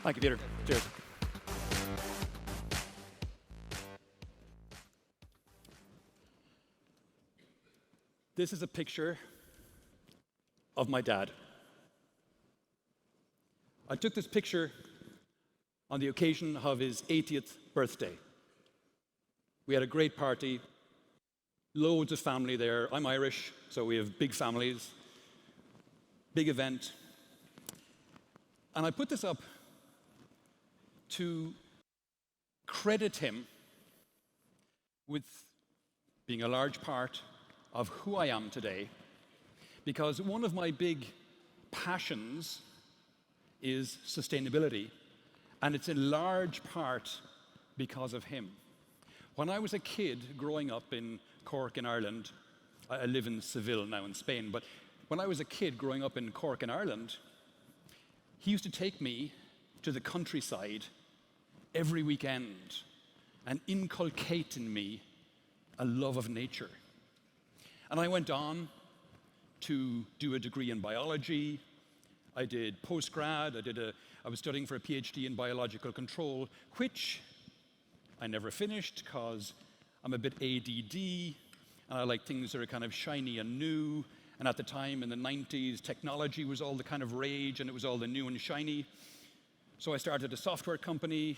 Thank you, Peter. Cheers. This is a picture of my dad. I took this picture on the occasion of his 80th birthday. We had a great party, loads of family there. I'm Irish, so we have big families, big event. And I put this up to credit him with being a large part of who I am today, because one of my big passions is sustainability, and it's in large part because of him. When I was a kid growing up in Cork in Ireland, I live in Seville now in Spain, but when I was a kid growing up in Cork in Ireland, he used to take me to the countryside every weekend and inculcate in me a love of nature. And I went on to do a degree in biology. I did postgrad. I was studying for a PhD in biological control, which I never finished because I'm a bit ADD and I like things that are kind of shiny and new. And at the time in the 90s, technology was all the kind of rage and it was all the new and shiny. So I started a software company,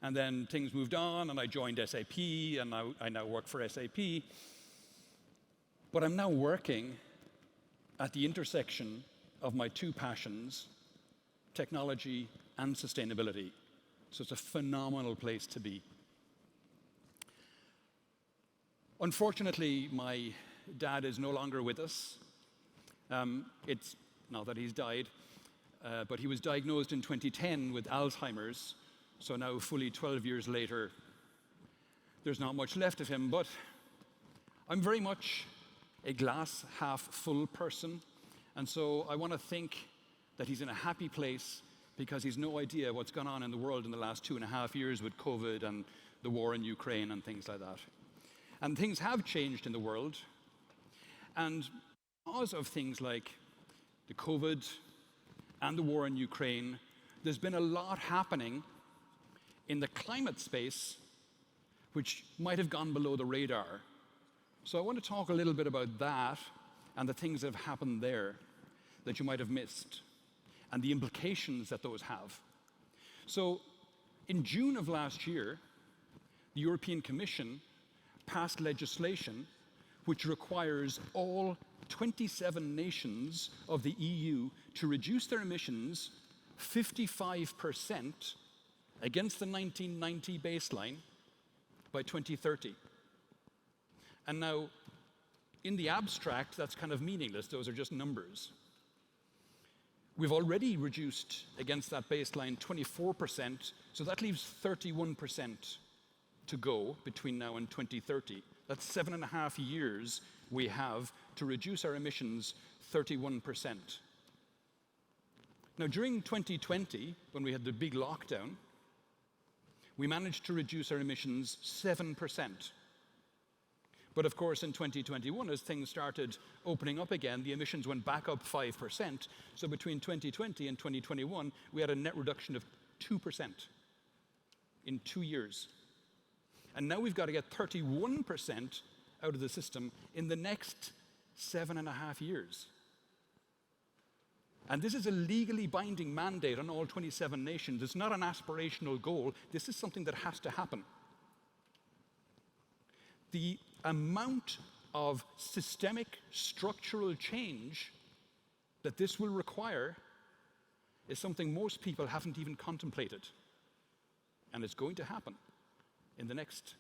and then things moved on and I joined SAP, and I now work for SAP. But I'm now working at the intersection of my two passions, technology and sustainability. So it's a phenomenal place to be. Unfortunately, my dad is no longer with us. It's not that he's died, but he was diagnosed in 2010 with Alzheimer's. So now, fully 12 years later, there's not much left of him. But I'm very much a glass half full person. And so I want to think that he's in a happy place because he's no idea what's gone on in the world in the last 2.5 years with COVID and the war in Ukraine and things like that. And things have changed in the world. And because of things like the COVID and the war in Ukraine, there's been a lot happening in the climate space which might have gone below the radar. So I want to talk a little bit about that and the things that have happened there that you might have missed and the implications that those have. So in June of last year, the European Commission passed legislation which requires all 27 nations of the EU to reduce their emissions 55% against the 1990 baseline by 2030. And now, in the abstract, that's kind of meaningless. Those are just numbers. We've already reduced against that baseline 24%, so that leaves 31% to go between now and 2030. That's 7.5 years we have to reduce our emissions 31%. Now, during 2020, when we had the big lockdown, we managed to reduce our emissions 7%. But of course, in 2021, as things started opening up again, the emissions went back up 5%. So between 2020 and 2021, we had a net reduction of 2% in 2 years. And now we've got to get 31% out of the system in the next 7.5 years. And this is a legally binding mandate on all 27 nations. It's not an aspirational goal. This is something that has to happen. The amount of systemic structural change that this will require is something most people haven't even contemplated. And it's going to happen in the next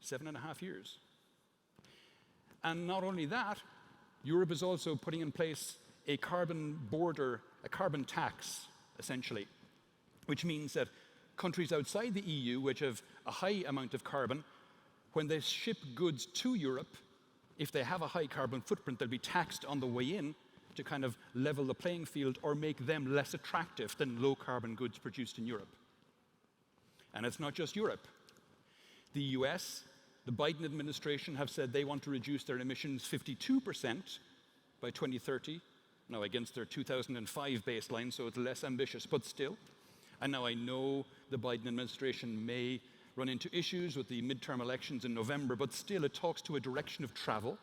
7.5 years. And not only that, Europe is also putting in place a carbon border, a carbon tax, essentially, which means that countries outside the EU, which have a high amount of carbon, when they ship goods to Europe, if they have a high carbon footprint, they'll be taxed on the way in to kind of level the playing field or make them less attractive than low carbon goods produced in Europe. And it's not just Europe. The US, the Biden administration have said they want to reduce their emissions 52% by 2030, now against their 2005 baseline, so it's less ambitious, but still. And now I know the Biden administration may run into issues with the midterm elections in November, but still it talks to a direction of travel.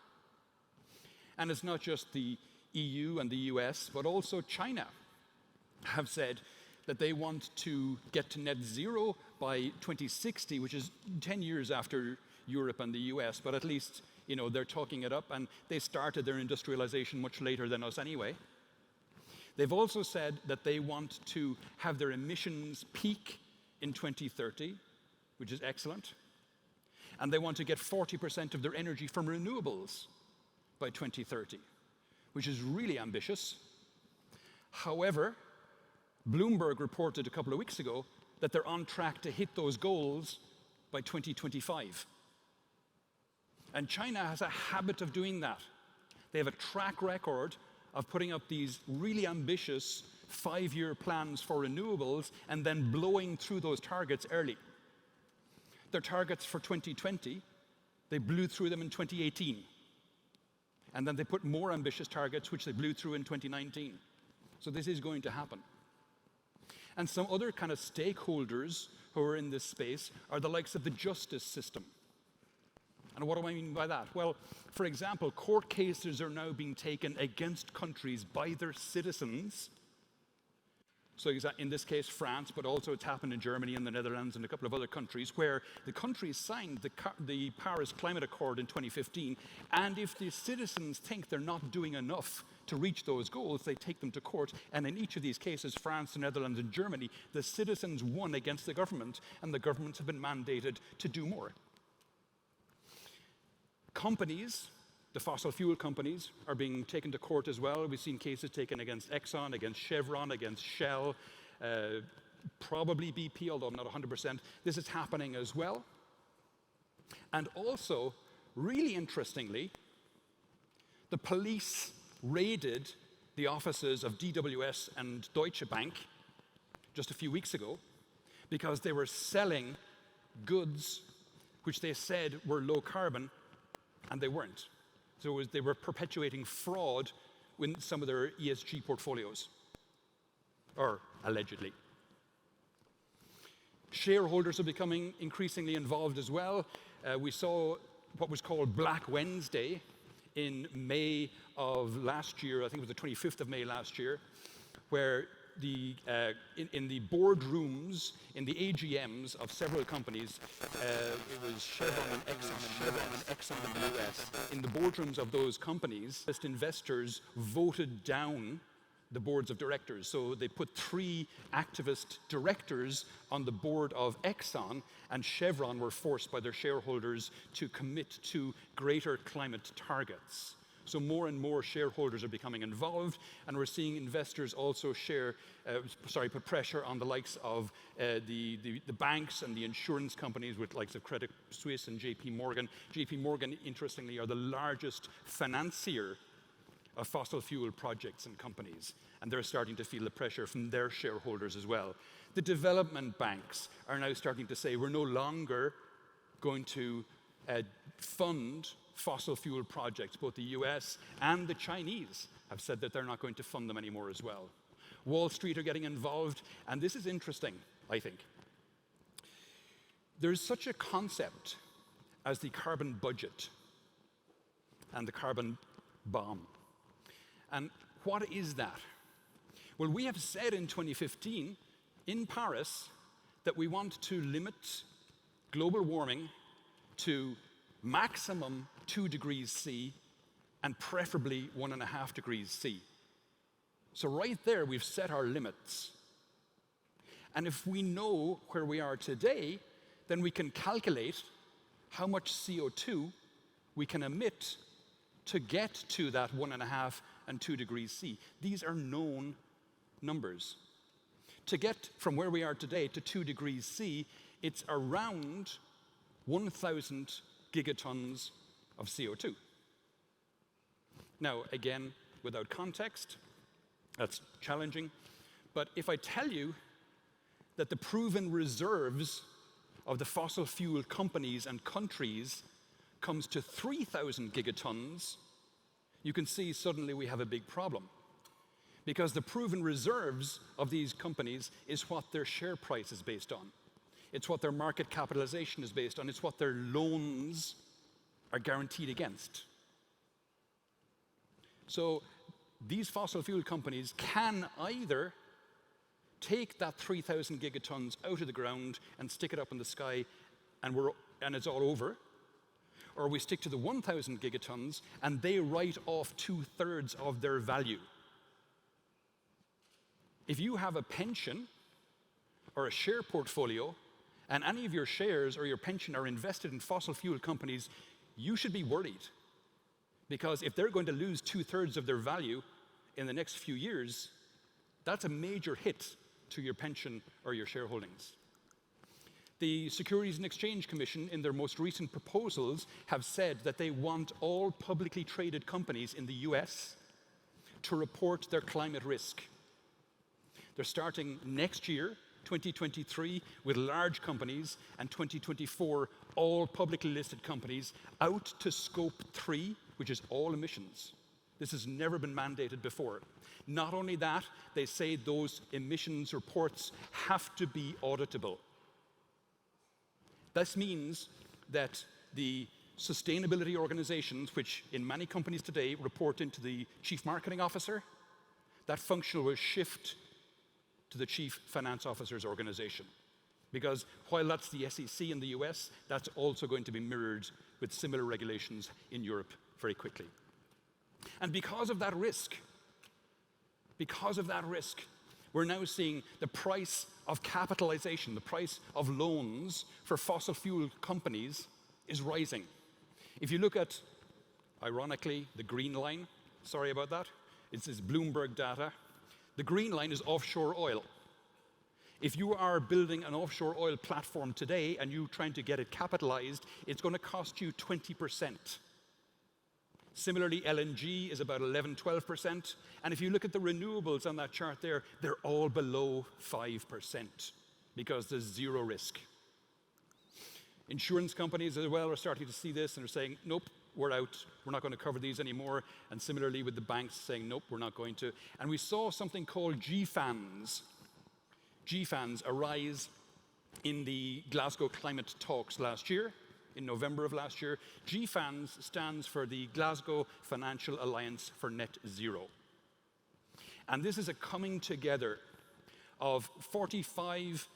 And it's not just the EU and the US, but also China have said that they want to get to net zero by 2060, which is 10 years after Europe and the US, but at least, you know, they're talking it up, and they started their industrialization much later than us anyway. They've also said that they want to have their emissions peak in 2030, which is excellent. And they want to get 40% of their energy from renewables by 2030, which is really ambitious. However, Bloomberg reported a couple of weeks ago that they're on track to hit those goals by 2025. And China has a habit of doing that. They have a track record of putting up these really ambitious 5-year plans for renewables and then blowing through those targets early. Their targets for 2020, they blew through them in 2018. And then they put more ambitious targets, which they blew through in 2019. So this is going to happen. And some other kind of stakeholders who are in this space are the likes of the justice system. And what do I mean by that? Well, for example, court cases are now being taken against countries by their citizens. So in this case, France, but also it's happened in Germany and the Netherlands and a couple of other countries where the countries signed the Paris Climate Accord in 2015, and if the citizens think they're not doing enough to reach those goals, they take them to court, and in each of these cases, France, the Netherlands, and Germany, the citizens won against the government, and the governments have been mandated to do more. Companies, the fossil fuel companies, are being taken to court as well. We've seen cases taken against Exxon, against Chevron, against Shell, probably BP, although I'm not 100%. This is happening as well. And also, really interestingly, the police raided the offices of DWS and Deutsche Bank just a few weeks ago because they were selling goods which they said were low carbon, and they weren't. So they were perpetuating fraud in some of their ESG portfolios, or allegedly. Shareholders are becoming increasingly involved as well. We saw what was called Black Wednesday in May of last year, I think it was the 25th of May last year, where in the boardrooms, in the AGMs of several companies, it was Chevron and Exxon in the US, in the boardrooms of those companies, investors voted down the boards of directors. So they put 3 activist directors on the board of Exxon, and Chevron were forced by their shareholders to commit to greater climate targets. So more and more shareholders are becoming involved, and we're seeing investors also put pressure on the likes of the banks and the insurance companies with likes of Credit Suisse and JP Morgan. JP Morgan, interestingly, are the largest financier of fossil fuel projects and companies, and they're starting to feel the pressure from their shareholders as well. The development banks are now starting to say we're no longer going to fund fossil fuel projects. Both the US and the Chinese have said that they're not going to fund them anymore as well. Wall Street are getting involved, and this is interesting, I think. There's such a concept as the carbon budget and the carbon bomb. And what is that? Well, we have said in 2015 in Paris that we want to limit global warming to maximum 2 degrees C and preferably 1.5 degrees C. So right there, we've set our limits. And if we know where we are today, then we can calculate how much CO2 we can emit to get to that 1.5 and 2 degrees C. These are known numbers. To get from where we are today to 2 degrees C, it's around 1,000 gigatons of CO2. Now, again, without context, that's challenging. But if I tell you that the proven reserves of the fossil fuel companies and countries comes to 3,000 gigatons, you can see suddenly we have a big problem. because the proven reserves of these companies is what their share price is based on. It's what their market capitalization is based on. It's what their loans are guaranteed against. So these fossil fuel companies can either take that 3,000 gigatons out of the ground and stick it up in the sky and it's all over, or we stick to the 1,000 gigatons and they write off 2/3 of their value. If you have a pension or a share portfolio and any of your shares or your pension are invested in fossil fuel companies, you should be worried. Because if they're going to lose 2/3 of their value in the next few years, that's a major hit to your pension or your shareholdings. The Securities and Exchange Commission, in their most recent proposals, have said that they want all publicly traded companies in the US to report their climate risk. They're starting next year, 2023, with large companies, and 2024, all publicly listed companies, out to scope 3, which is all emissions. This has never been mandated before. Not only that, they say those emissions reports have to be auditable. This means that the sustainability organizations, which in many companies today report into the chief marketing officer, that function will shift to the chief finance officer's organization. Because while that's the SEC in the US, that's also going to be mirrored with similar regulations in Europe very quickly. And because of that risk, we're now seeing the price of capitalization, the price of loans for fossil fuel companies is rising. If you look at, ironically, the green line, sorry about that, it's this Bloomberg data. The green line is offshore oil. If you are building an offshore oil platform today and you're trying to get it capitalized, it's going to cost you 20%. Similarly, LNG is about 11-12%. And if you look at the renewables on that chart there, they're all below 5% because there's zero risk. Insurance companies as well are starting to see this and are saying, nope, we're out. We're not going to cover these anymore. And similarly with the banks saying, nope, we're not going to. And we saw something called GFANZ. GFANZ arise in the Glasgow climate talks last year, in November of last year. GFANZ stands for the Glasgow Financial Alliance for Net Zero. And this is a coming together of 45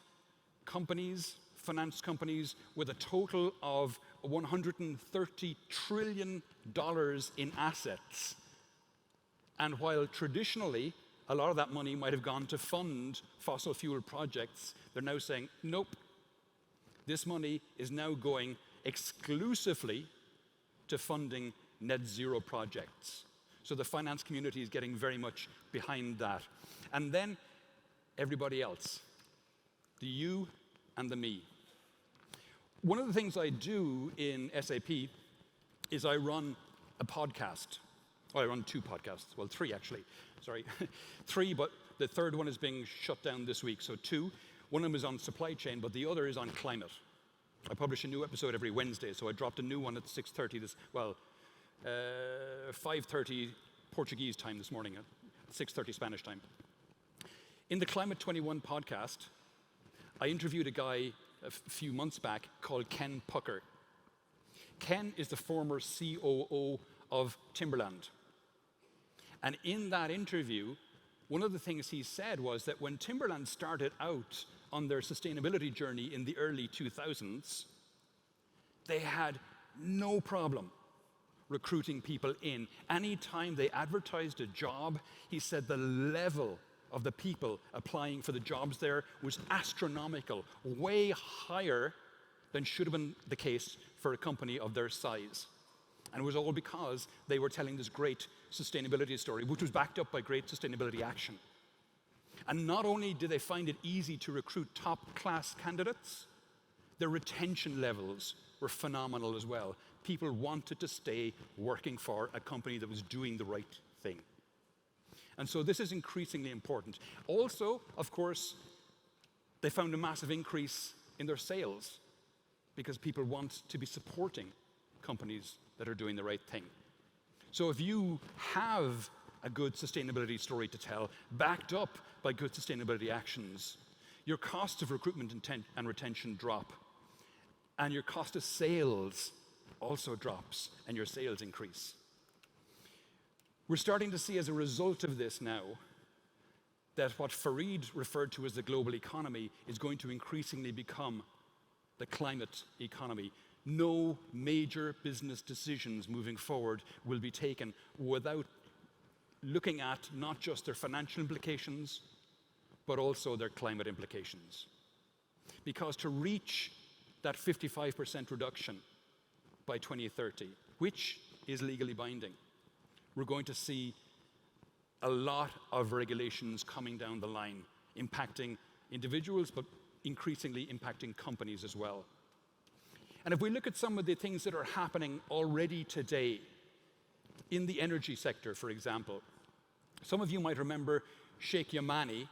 companies, finance companies, with a total of $130 trillion in assets. And while traditionally, a lot of that money might have gone to fund fossil fuel projects, they're now saying, nope, this money is now going exclusively to funding net zero projects. So the finance community is getting very much behind that. And then everybody else, the you and the me. One of the things I do in SAP is I run a podcast. Well, I run 2 podcasts. Well, 3 actually. Sorry. 3, but the third one is being shut down this week. So 2. One of them is on supply chain, but the other is on climate. I publish a new episode every Wednesday, so I dropped a new one at 6:30 5:30 Portuguese time this morning, at 6:30 Spanish time. In the Climate 21 podcast, I interviewed a guy a few months back called Ken Pucker. Ken is the former COO of Timberland. And in that interview, one of the things he said was that when Timberland started out on their sustainability journey in the early 2000s, they had no problem recruiting people in. Anytime they advertised a job, he said the level of the people applying for the jobs there was astronomical, way higher than should have been the case for a company of their size. And it was all because they were telling this great sustainability story, which was backed up by great sustainability action. And not only did they find it easy to recruit top-class candidates, their retention levels were phenomenal as well. People wanted to stay working for a company that was doing the right thing. And so this is increasingly important. Also, of course, they found a massive increase in their sales because people want to be supporting companies that are doing the right thing. So if you have a good sustainability story to tell, backed up by good sustainability actions, your cost of recruitment and retention drop, and your cost of sales also drops, and your sales increase. We're starting to see as a result of this now that what Fareed referred to as the global economy is going to increasingly become the climate economy. No major business decisions moving forward will be taken without looking at not just their financial implications, but also their climate implications. Because to reach that 55% reduction by 2030, which is legally binding, we're going to see a lot of regulations coming down the line, impacting individuals, but increasingly impacting companies as well. And if we look at some of the things that are happening already today in the energy sector, for example, some of you might remember Sheikh Yamani,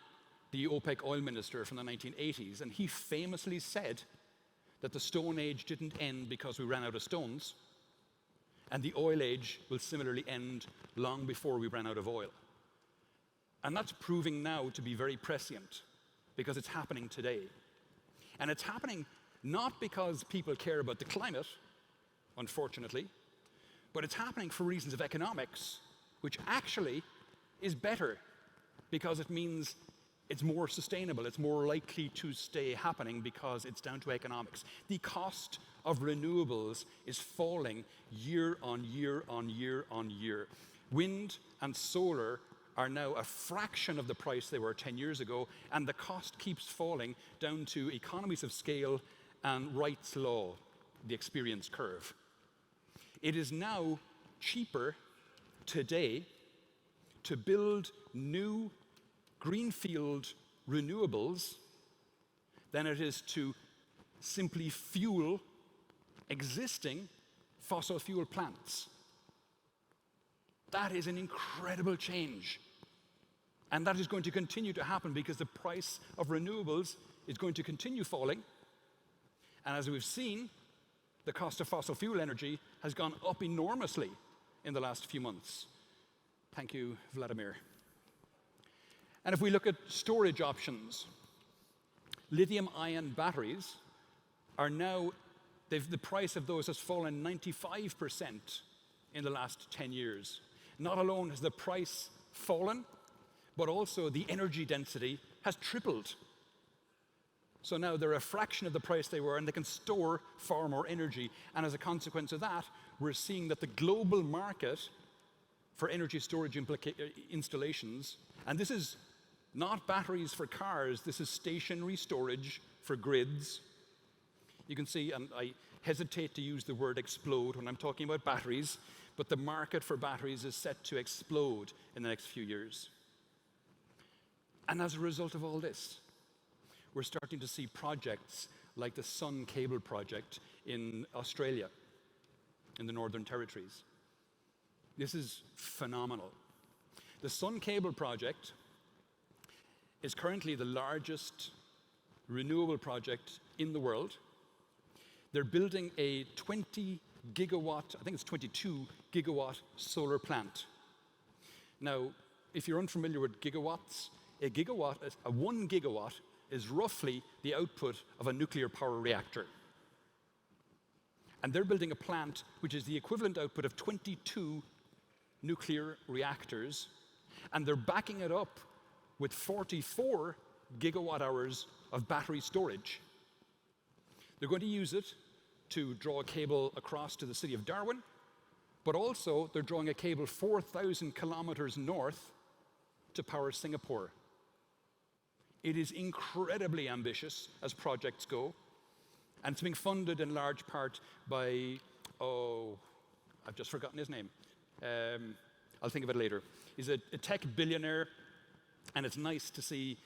the OPEC oil minister from the 1980s, and he famously said that the Stone Age didn't end because we ran out of stones, and the oil age will similarly end long before we ran out of oil. And that's proving now to be very prescient, because it's happening today. And it's happening not because people care about the climate, unfortunately, but it's happening for reasons of economics, which actually is better, because it means it's more sustainable, it's more likely to stay happening because it's down to economics. The cost of renewables is falling year on year on year on year. Wind and solar are now a fraction of the price they were 10 years ago, and the cost keeps falling down to economies of scale and Wright's law, the experience curve. It is now cheaper today to build new greenfield renewables than it is to simply fuel existing fossil fuel plants. That is an incredible change. And that is going to continue to happen because the price of renewables is going to continue falling. And as we've seen, the cost of fossil fuel energy has gone up enormously in the last few months. Thank you, Vladimir. And if we look at storage options, lithium-ion batteries are now, the price of those has fallen 95% in the last 10 years. Not alone has the price fallen, but also the energy density has tripled. So now they're a fraction of the price they were, and they can store far more energy. And as a consequence of that, we're seeing that the global market for energy storage installations, and this is not batteries for cars, this is stationary storage for grids. You can see, and I hesitate to use the word explode when I'm talking about batteries, but the market for batteries is set to explode in the next few years. And as a result of all this, we're starting to see projects like the Sun Cable project in Australia, in the Northern Territories. This is phenomenal. The Sun Cable project is currently the largest renewable project in the world. They're building a 20 gigawatt, I think it's 22 gigawatt solar plant. Now, if you're unfamiliar with gigawatts, a 1 gigawatt is roughly the output of a nuclear power reactor. And they're building a plant which is the equivalent output of 22 nuclear reactors, and they're backing it up with 44 gigawatt hours of battery storage. They're going to use it to draw a cable across to the city of Darwin, but also they're drawing a cable 4,000 kilometers north to power Singapore. It is incredibly ambitious as projects go, and it's being funded in large part by, I've just forgotten his name. I'll think of it later. He's a tech billionaire, and it's nice to see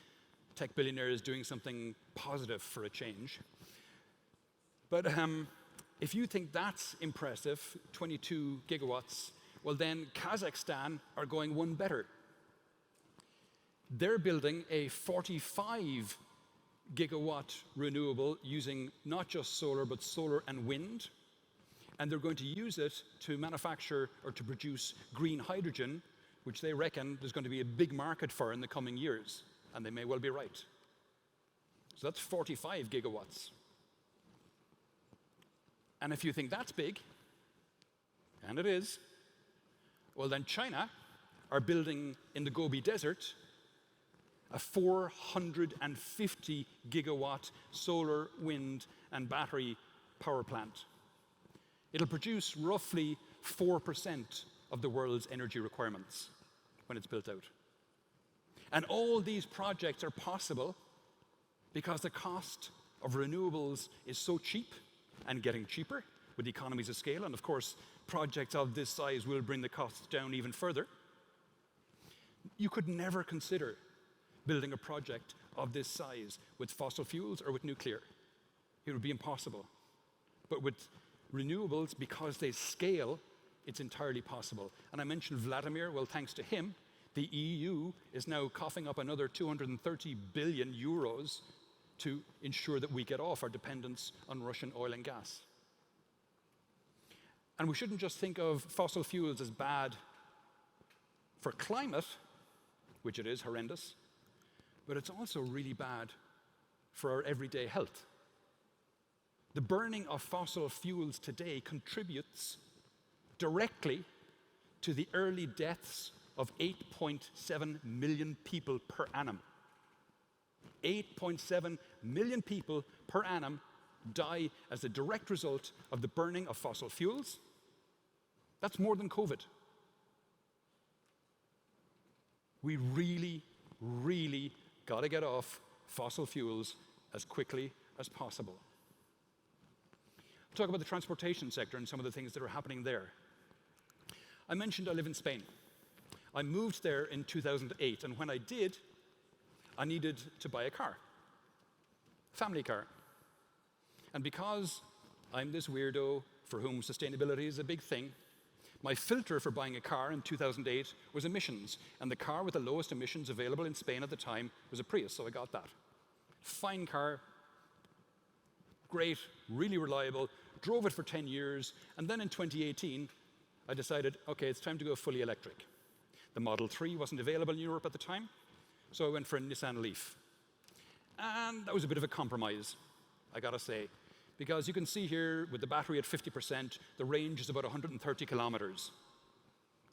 tech billionaires doing something positive for a change. But if you think that's impressive, 22 gigawatts, well then Kazakhstan are going one better. They're building a 45 gigawatt renewable using not just solar, but solar and wind. And they're going to use it to manufacture or to produce green hydrogen which they reckon there's going to be a big market for in the coming years, and they may well be right. So that's 45 gigawatts. And if you think that's big, and it is, well then China are building in the Gobi Desert a 450 gigawatt solar, wind, and battery power plant. It'll produce roughly 4% of the world's energy requirements when it's built out. And all these projects are possible because the cost of renewables is so cheap and getting cheaper with economies of scale. And of course, projects of this size will bring the costs down even further. You could never consider building a project of this size with fossil fuels or with nuclear. It would be impossible. But with renewables, because they scale, it's entirely possible. And I mentioned Vladimir. Well, thanks to him, the EU is now coughing up another 230 billion euros to ensure that we get off our dependence on Russian oil and gas. And we shouldn't just think of fossil fuels as bad for climate, which it is horrendous, but it's also really bad for our everyday health. The burning of fossil fuels today contributes directly to the early deaths of 8.7 million people per annum. 8.7 million people per annum die as a direct result of the burning of fossil fuels. That's more than COVID. We really, really got to get off fossil fuels as quickly as possible. Talk about the transportation sector and some of the things that are happening there. I mentioned I live in Spain. I moved there in 2008, and when I did, I needed to buy a car, family car. And because I'm this weirdo for whom sustainability is a big thing, my filter for buying a car in 2008 was emissions, and the car with the lowest emissions available in Spain at the time was a Prius, so I got that. Fine car, great, really reliable, drove it for 10 years, and then in 2018, I decided, okay, it's time to go fully electric. The Model 3 wasn't available in Europe at the time, so I went for a Nissan Leaf. And that was a bit of a compromise, I gotta say, because you can see here with the battery at 50%, the range is about 130 kilometers.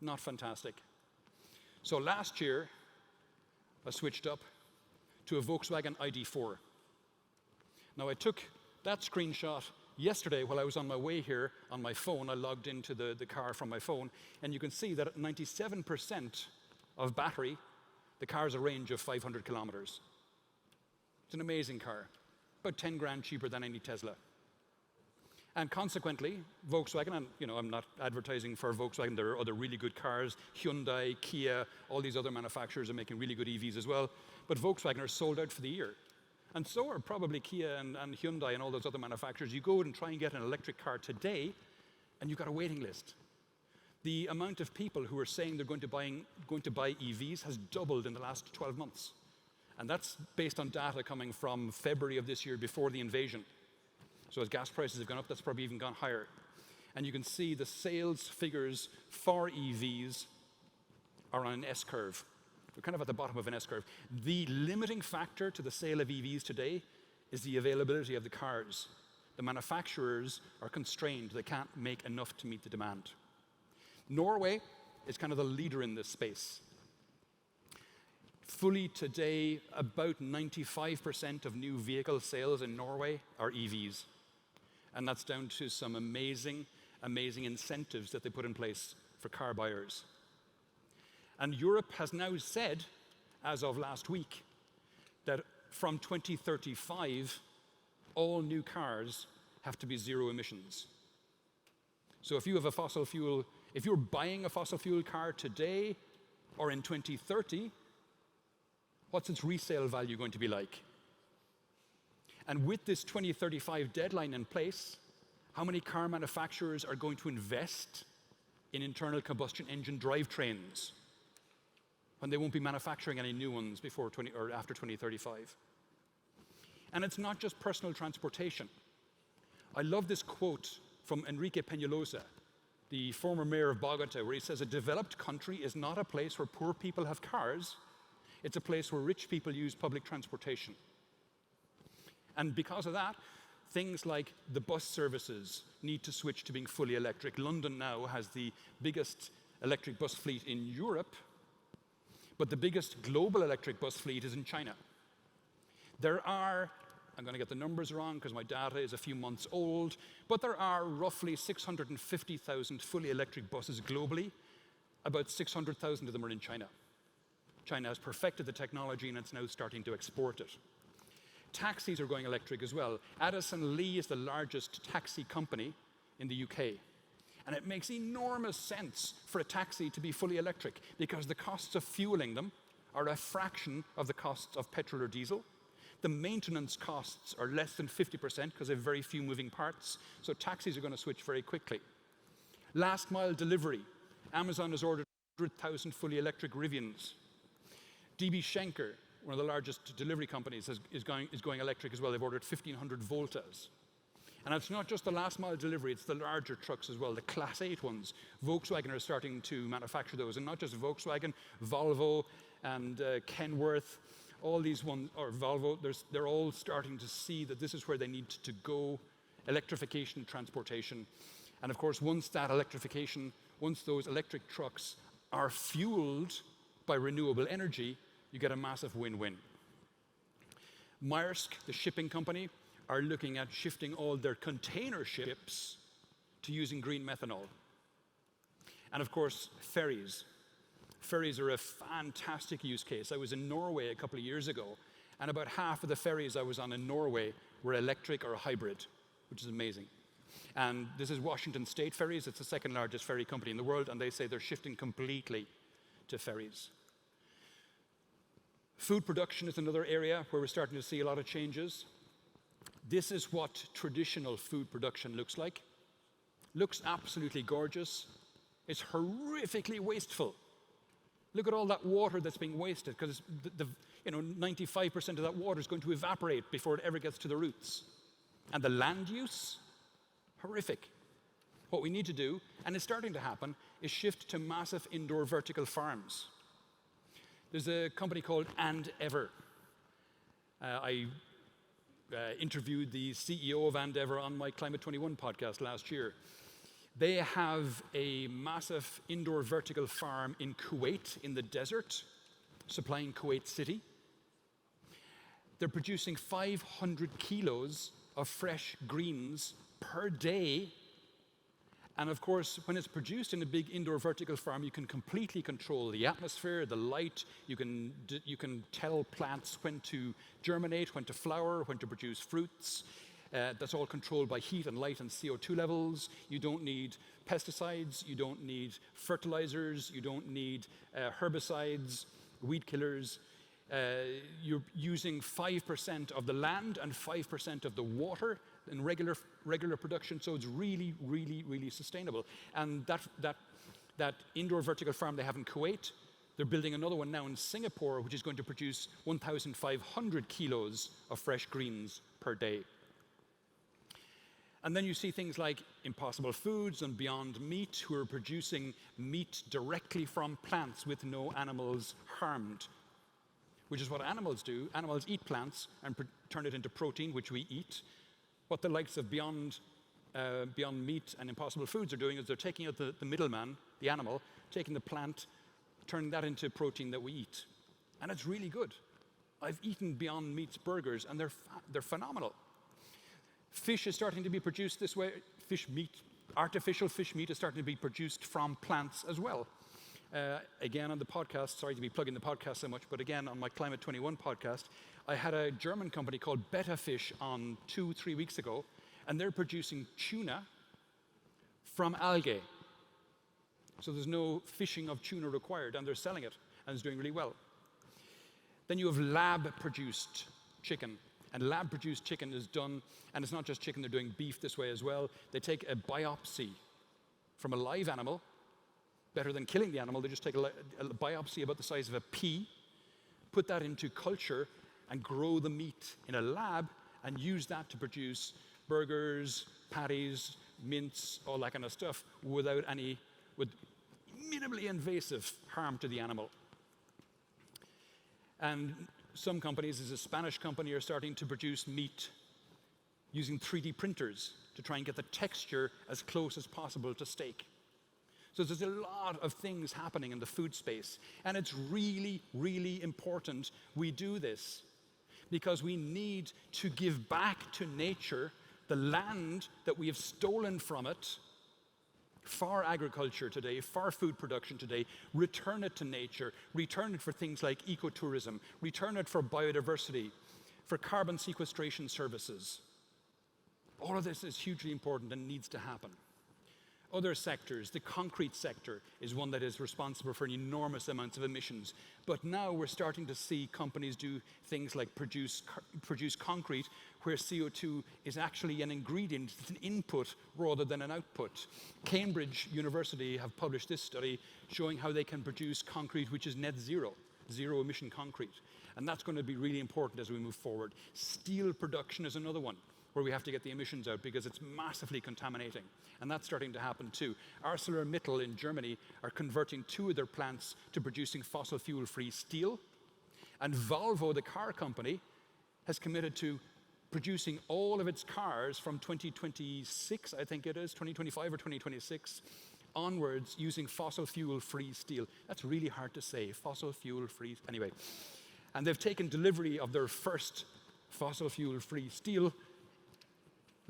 Not fantastic. So last year, I switched up to a Volkswagen ID.4. Now I took that screenshot yesterday while I was on my way here on my phone. I logged into the car from my phone, and you can see that at 97% of battery, the car has a range of 500 kilometers. It's an amazing car, about 10 grand cheaper than any Tesla. And consequently, Volkswagen, and I'm not advertising for Volkswagen, there are other really good cars, Hyundai, Kia, all these other manufacturers are making really good EVs as well, but Volkswagen are sold out for the year. And so are probably Kia and Hyundai and all those other manufacturers. You go and try and get an electric car today, and you've got a waiting list. The amount of people who are saying they're going to buy EVs has doubled in the last 12 months. And that's based on data coming from February of this year before the invasion. So as gas prices have gone up, that's probably even gone higher. And you can see the sales figures for EVs are on an S-curve. We're kind of at the bottom of an S-curve. The limiting factor to the sale of EVs today is the availability of the cars. The manufacturers are constrained. They can't make enough to meet the demand. Norway is kind of the leader in this space. Fully today, about 95% of new vehicle sales in Norway are EVs. And that's down to some amazing, amazing incentives that they put in place for car buyers. And Europe has now said, as of last week, that from 2035, all new cars have to be zero emissions. So if you have a fossil fuel, if you're buying a fossil fuel car today or in 2030, what's its resale value going to be like? And with this 2035 deadline in place, how many car manufacturers are going to invest in internal combustion engine drivetrains when they won't be manufacturing any new ones before or after 2035? And it's not just personal transportation. I love this quote from Enrique Peñalosa, the former mayor of Bogota, where he says a developed country is not a place where poor people have cars, it's a place where rich people use public transportation. And because of that, things like the bus services need to switch to being fully electric. London now has the biggest electric bus fleet in Europe, but the biggest global electric bus fleet is in China. There are, I'm going to get the numbers wrong because my data is a few months old, but there are roughly 650,000 fully electric buses globally. About 600,000 of them are in China. China has perfected the technology and it's now starting to export it. Taxis are going electric as well. Addison Lee is the largest taxi company in the UK. And it makes enormous sense for a taxi to be fully electric because the costs of fueling them are a fraction of the costs of petrol or diesel. The maintenance costs are less than 50% because they have very few moving parts. So taxis are going to switch very quickly. Last mile delivery. Amazon has ordered 100,000 fully electric Rivians. DB Schenker, one of the largest delivery companies, is going electric as well. They've ordered 1,500 Voltas. And it's not just the last mile delivery, it's the larger trucks as well, the Class 8 ones. Volkswagen are starting to manufacture those, and not just Volkswagen, Volvo and Kenworth, all these ones, or Volvo, they're all starting to see that this is where they need to go, electrification, transportation. And of course, once those electric trucks are fueled by renewable energy, you get a massive win-win. Maersk, the shipping company, are looking at shifting all their container ships to using green methanol. And of course, ferries. Ferries are a fantastic use case. I was in Norway a couple of years ago, and about half of the ferries I was on in Norway were electric or hybrid, which is amazing. And this is Washington State Ferries. It's the second largest ferry company in the world, and they say they're shifting completely to ferries. Food production is another area where we're starting to see a lot of changes. This is what traditional food production looks like. Looks absolutely gorgeous. It's horrifically wasteful. Look at all that water that's being wasted because 95% of that water is going to evaporate before it ever gets to the roots. And the land use, horrific. What we need to do, and it's starting to happen, is shift to massive indoor vertical farms. There's a company called Ever. I interviewed the CEO of Ever on my Climate 21 podcast last year. They have a massive indoor vertical farm in Kuwait, in the desert, supplying Kuwait City. They're producing 500 kilos of fresh greens per day. And of course, when it's produced in a big indoor vertical farm, you can completely control the atmosphere, the light. You can tell plants when to germinate, when to flower, when to produce fruits. That's all controlled by heat and light and CO2 levels. You don't need pesticides. You don't need fertilizers. You don't need herbicides, weed killers. You're using 5% of the land and 5% of the water in regular production, so it's really, really, really sustainable. And that indoor vertical farm they have in Kuwait, they're building another one now in Singapore, which is going to produce 1,500 kilos of fresh greens per day. And then you see things like Impossible Foods and Beyond Meat, who are producing meat directly from plants with no animals harmed, which is what animals do. Animals eat plants and turn it into protein, which we eat. What the likes of Beyond Meat and Impossible Foods are doing is they're taking out the middleman, the animal, taking the plant, turning that into protein that we eat. And it's really good. I've eaten Beyond Meat's burgers, and they're phenomenal. Fish is starting to be produced this way. Artificial fish meat is starting to be produced from plants as well. Again, on the podcast, sorry to be plugging the podcast so much, but again, on my Climate 21 podcast, I had a German company called Betta Fish on 2-3 weeks ago, and they're producing tuna from algae. So there's no fishing of tuna required, and they're selling it, and it's doing really well. Then you have lab-produced chicken, and lab-produced chicken is done, and it's not just chicken, they're doing beef this way as well. They take a biopsy from a live animal. Better than killing the animal, they just take a biopsy about the size of a pea, put that into culture, and grow the meat in a lab, and use that to produce burgers, patties, mince, all that kind of stuff, with minimally invasive harm to the animal. And some companies, as a Spanish company, are starting to produce meat using 3D printers to try and get the texture as close as possible to steak. So there's a lot of things happening in the food space, and it's really, really important we do this, because we need to give back to nature the land that we have stolen from it for agriculture today, for food production today, return it to nature, return it for things like ecotourism, return it for biodiversity, for carbon sequestration services. All of this is hugely important and needs to happen. Other sectors, the concrete sector is one that is responsible for enormous amounts of emissions. But now we're starting to see companies do things like produce concrete where CO2 is actually an ingredient, it's an input rather than an output. Cambridge University have published this study showing how they can produce concrete which is net zero, zero emission concrete. And that's going to be really important as we move forward. Steel production is another one where we have to get the emissions out because it's massively contaminating. And that's starting to happen too. ArcelorMittal in Germany are converting 2 of their plants to producing fossil fuel-free steel. And Volvo, the car company, has committed to producing all of its cars from 2026, I think it is, 2025 or 2026, onwards using fossil fuel-free steel. That's really hard to say, fossil fuel-free, anyway. And they've taken delivery of their first fossil fuel-free steel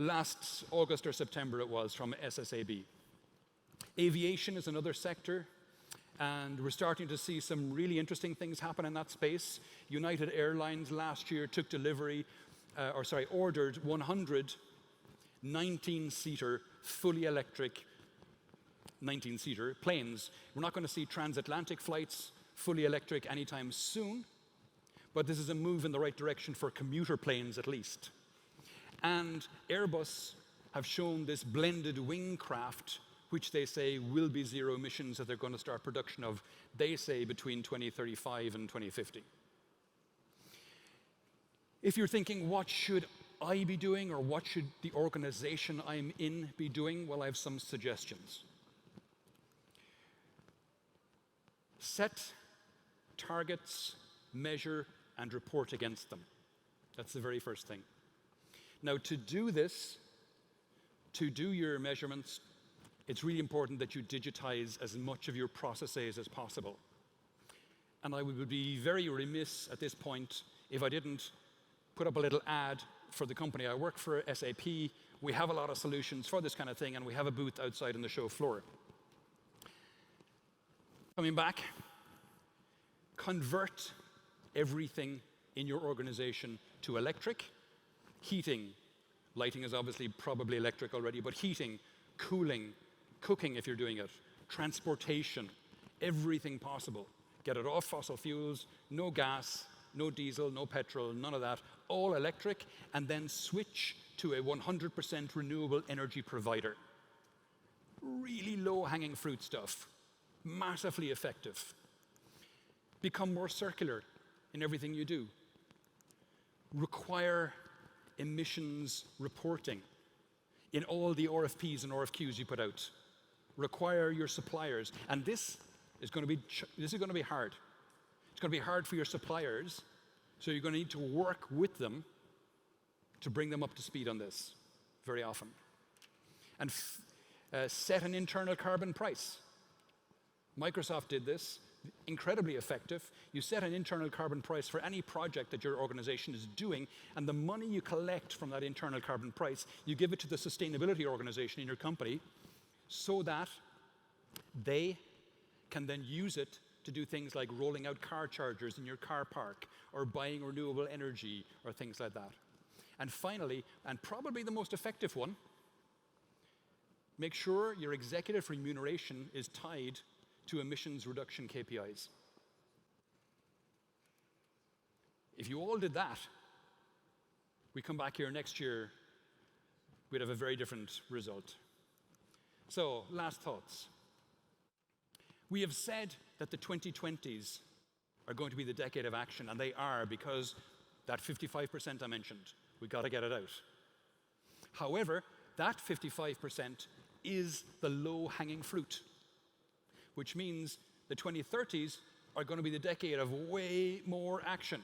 last August or September it was, from SSAB. Aviation is another sector, and we're starting to see some really interesting things happen in that space. United Airlines last year took ordered 100 19-seater, fully electric 19-seater planes. We're not going to see transatlantic flights fully electric anytime soon, but this is a move in the right direction for commuter planes at least. And Airbus have shown this blended wing craft, which they say will be zero emissions that they're going to start production of, they say, between 2035 and 2050. If you're thinking, what should I be doing, or what should the organization I'm in be doing? Well, I have some suggestions. Set targets, measure, and report against them. That's the very first thing. Now, to do this, to do your measurements, it's really important that you digitize as much of your processes as possible. And I would be very remiss at this point if I didn't put up a little ad for the company I work for, SAP. We have a lot of solutions for this kind of thing, and we have a booth outside on the show floor. Coming back, convert everything in your organization to electric. Heating, lighting is obviously probably electric already, but heating, cooling, cooking if you're doing it, transportation, everything possible. Get it off fossil fuels, no gas, no diesel, no petrol, none of that, all electric, and then switch to a 100% renewable energy provider. Really low-hanging fruit stuff, massively effective. Become more circular in everything you do. Require emissions reporting in all the RFPs and RFQs you put out. Require your suppliers, and this is going to be hard. It's going to be hard for your suppliers, so you're going to need to work with them to bring them up to speed on this very often. And set an internal carbon price. Microsoft did this, incredibly effective. You set an internal carbon price for any project that your organization is doing, and the money you collect from that internal carbon price, you give it to the sustainability organization in your company so that they can then use it to do things like rolling out car chargers in your car park, or buying renewable energy, or things like that. And finally, and probably the most effective one, make sure your executive remuneration is tied to emissions reduction KPIs. If you all did that, we come back here next year, we'd have a very different result. So, last thoughts. We have said that the 2020s are going to be the decade of action, and they are, because that 55% I mentioned, we've got to get it out. However, that 55% is the low-hanging fruit, which means the 2030s are going to be the decade of way more action.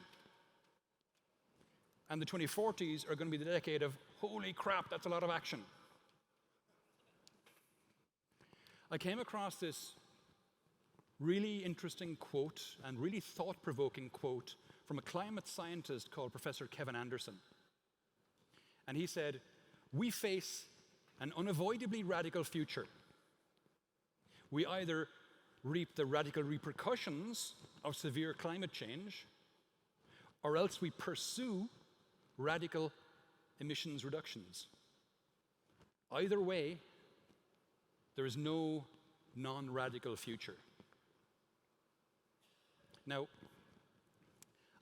And the 2040s are going to be the decade of, holy crap, that's a lot of action. I came across this really interesting quote and really thought-provoking quote from a climate scientist called Professor Kevin Anderson. And he said, "We face an unavoidably radical future. We either reap the radical repercussions of severe climate change, or else we pursue radical emissions reductions. Either way, there is no non-radical future." Now,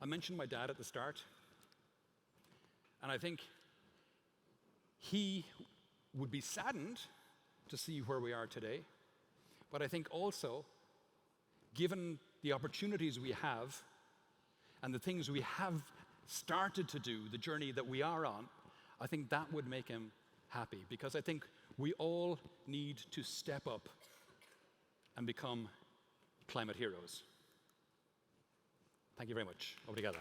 I mentioned my dad at the start, and I think he would be saddened to see where we are today, but I think also, given the opportunities we have and the things we have started to do, the journey that we are on, I think that would make him happy, because I think we all need to step up and become climate heroes. Thank you very much. Obrigado.